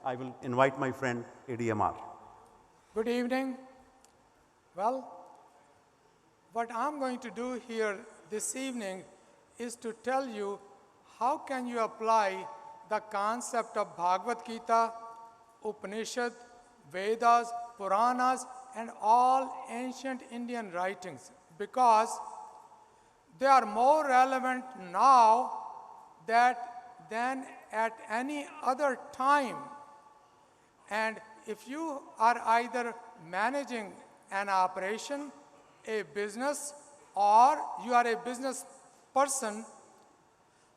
I will invite my friend Amar. Good evening. Well, what I'm going to do here this evening is to tell you how can you apply the concept of Bhagavad Gita, Upanishad, Vedas, Puranas, and all ancient Indian writings, because they are more relevant now than at any other time. And if you are either managing an operation, a business, or you are a business person,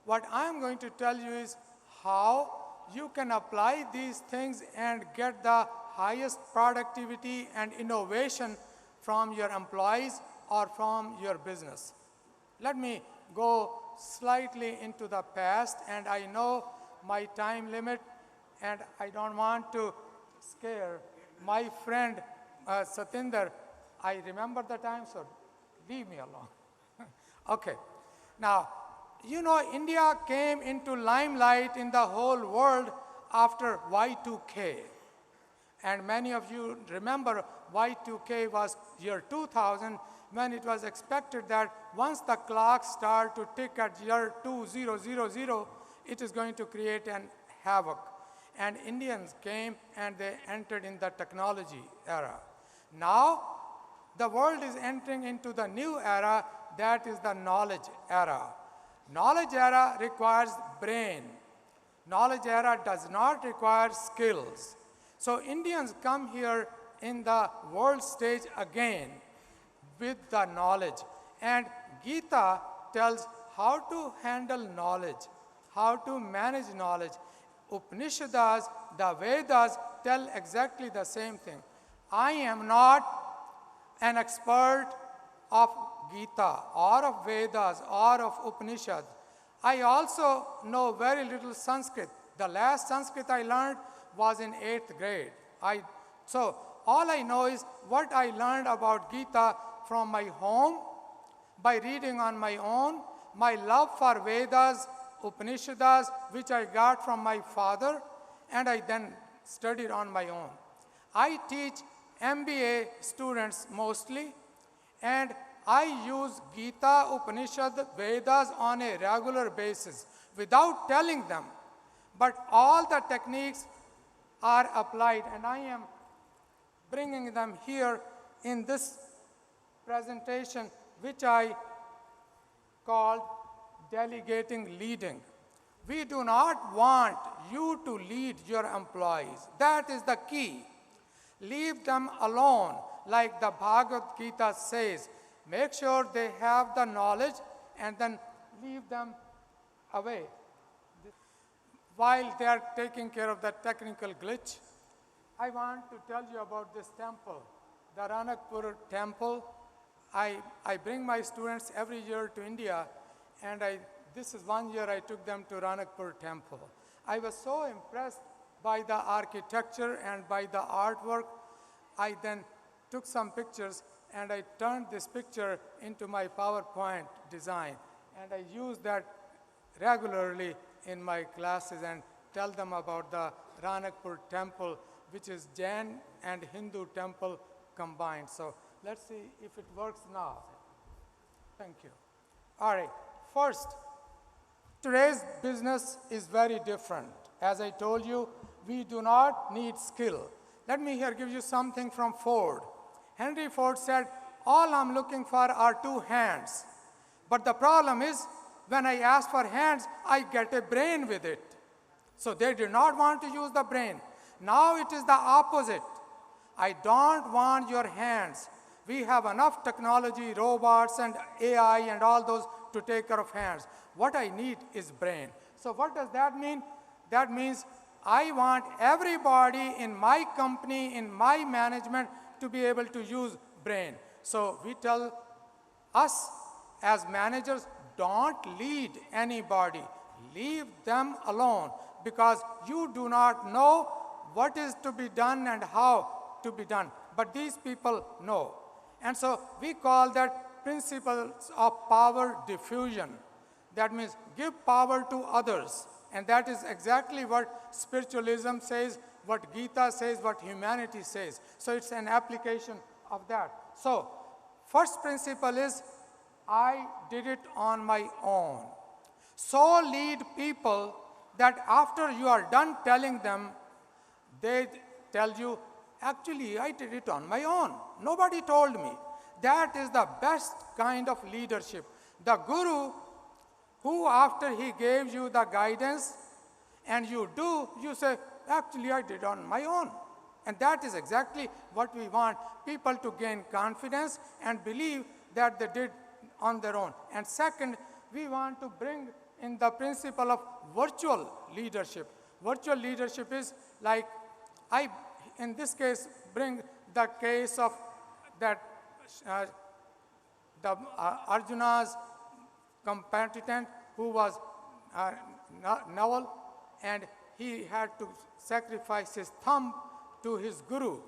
what I am going to tell you is how you can apply these things and get the highest productivity and innovation from your employees or from your business. Let me go slightly into the past, and I know my time limit, and I don't want to scare my friend Satinder. I remember the time, so leave me alone. Okay. Now, you know, India came into limelight in the whole world after Y2K. And many of you remember Y2K was year 2000, when it was expected that once the clock started to tick at year 2000, it is going to create an havoc. And Indians came and they entered in the technology era. Now, the world is entering into the new era, that is the knowledge era. Knowledge era requires brain. Knowledge era does not require skills. So Indians come here in the world stage again with the knowledge. And Gita tells how to handle knowledge, how to manage knowledge. Upanishads, the Vedas tell exactly the same thing. I am not an expert of Gita or of Vedas or of Upanishads. I also know very little Sanskrit. The last Sanskrit I learned was in 8th grade. So all I know is what I learned about Gita from my home, by reading on my own, my love for Vedas, Upanishads, which I got from my father, and I then studied on my own. I teach MBA students mostly, and I use Gita, Upanishad, Vedas on a regular basis without telling them. But all the techniques are applied, and I am bringing them here in this presentation, which I called Delegating Leading. We do not want you to lead your employees. That is the key. Leave them alone, like the Bhagavad Gita says. Make sure they have the knowledge and then leave them away. While they are taking care of the technical glitch, I want to tell you about this temple, the Ranakpur temple. I bring my students every year to India, and this is one year I took them to Ranakpur temple. I was so impressed by the architecture and by the artwork. I then took some pictures, and I turned this picture into my PowerPoint design. And I use that regularly in my classes and tell them about the Ranakpur temple, which is Jain and Hindu temple combined. So let's see if it works now. Thank you. All right, first, today's business is very different. As I told you, we do not need skill. Let me here give you something from Ford. Henry Ford said, all I'm looking for are 2 hands. But the problem is, when I ask for hands, I get a brain with it. So they did not want to use the brain. Now it is the opposite. I don't want your hands. We have enough technology, robots and AI and all those to take care of hands. What I need is brain. So what does that mean? That means I want everybody in my company, in my management, to be able to use brain. So we tell us as managers, don't lead anybody. Leave them alone, because you do not know what is to be done and how to be done. But these people know. And so we call that principles of power diffusion. That means give power to others. And that is exactly what spiritualism says. what Gita says, what humanity says. So it's an application of that. So first principle is, I did it on my own. So lead people that after you are done telling them, they tell you, actually, I did it on my own. Nobody told me. That is the best kind of leadership. The guru who, after he gave you the guidance and you do, you say, actually, I did on my own. And that is exactly what we want, people to gain confidence and believe that they did on their own. And second, we want to bring in the principle of virtual leadership. Virtual leadership is like, I, in this case, bring the case of that Arjuna's combatant who was Naval, and he had to sacrifice his thumb to his guru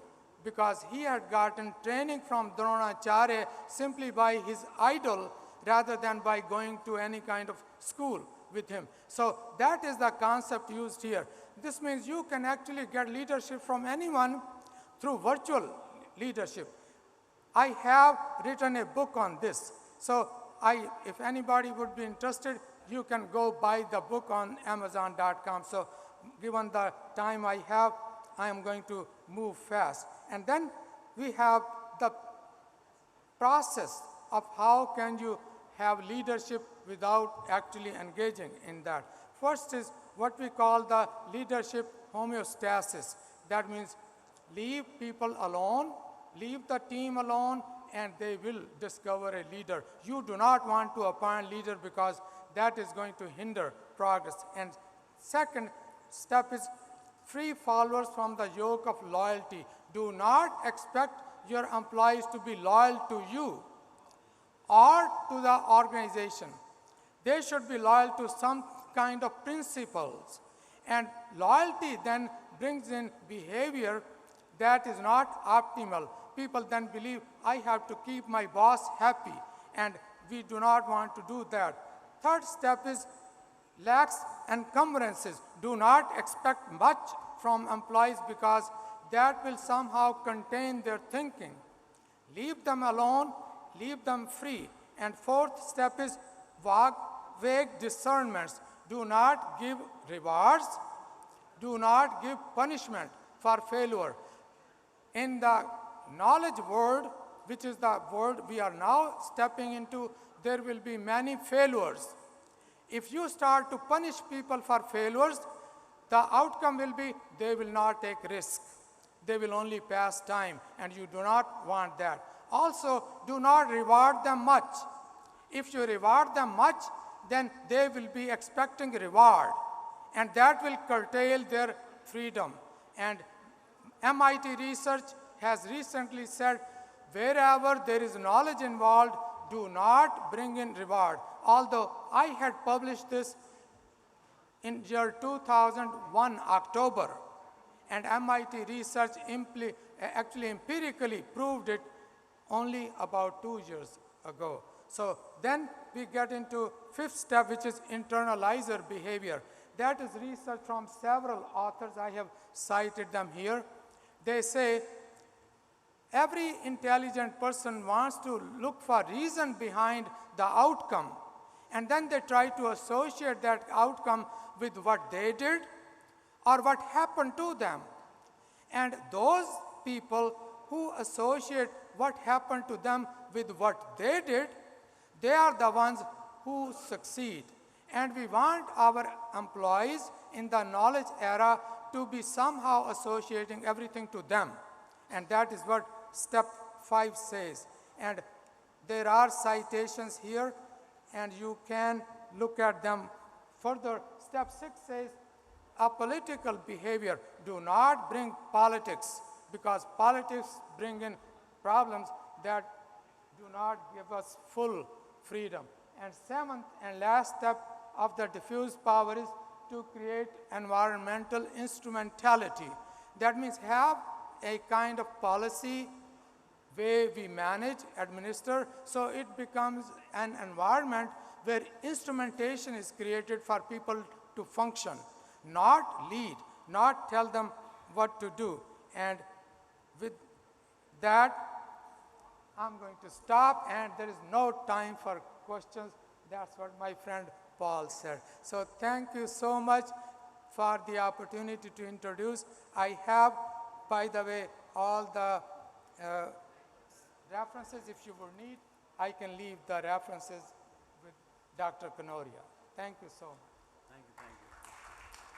because he had gotten training from Dronacharya simply by his idol rather than by going to any kind of school with him. So that is the concept used here. This means you can actually get leadership from anyone through virtual leadership. I have written a book on this. So if anybody would be interested, you can go buy the book on Amazon.com. So given the time I have, I am going to move fast. And then we have the process of how can you have leadership without actually engaging in that. First is what we call the leadership homeostasis. That means leave people alone, leave the team alone, and they will discover a leader. You do not want to appoint a leader because that is going to hinder progress. And second step is free followers from the yoke of loyalty. Do not expect your employees to be loyal to you or to the organization. They should be loyal to some kind of principles. And loyalty then brings in behavior that is not optimal. People then believe, I have to keep my boss happy, and we do not want to do that. Third step is lax encumbrances. Do not expect much from employees because that will somehow contain their thinking. Leave them alone, leave them free. And fourth step is vague discernments. Do not give rewards, do not give punishment for failure. In the knowledge world, which is the world we are now stepping into, there will be many failures. If you start to punish people for failures, the outcome will be they will not take risk. They will only pass time, and you do not want that. Also, do not reward them much. If you reward them much, then they will be expecting reward, and that will curtail their freedom. And MIT research has recently said, wherever there is knowledge involved, do not bring in reward. Although I had published this in year 2001, October, and MIT research actually empirically proved it only about 2 years ago. So then we get into fifth step, which is internalizer behavior. That is research from several authors. I have cited them here. They say every intelligent person wants to look for reason behind the outcome, and then they try to associate that outcome with what they did or what happened to them. And those people who associate what happened to them with what they did, they are the ones who succeed. And we want our employees in the knowledge era to be somehow associating everything to them. And that is what step 5 says. And there are citations here, and you can look at them further. Step 6 says, a political behavior. Do not bring politics, because politics bring in problems that do not give us full freedom. And seventh and last step of the diffuse power is to create environmental instrumentality. That means have a kind of policy way we manage, administer, so it becomes an environment where instrumentation is created for people to function, not lead, not tell them what to do. And with that, I'm going to stop, and there is no time for questions. That's what my friend Paul said. So thank you so much for the opportunity to introduce. I have, by the way, all the references. If you will need, I can leave the references with Dr. Kanoria. Thank you so much. Thank you.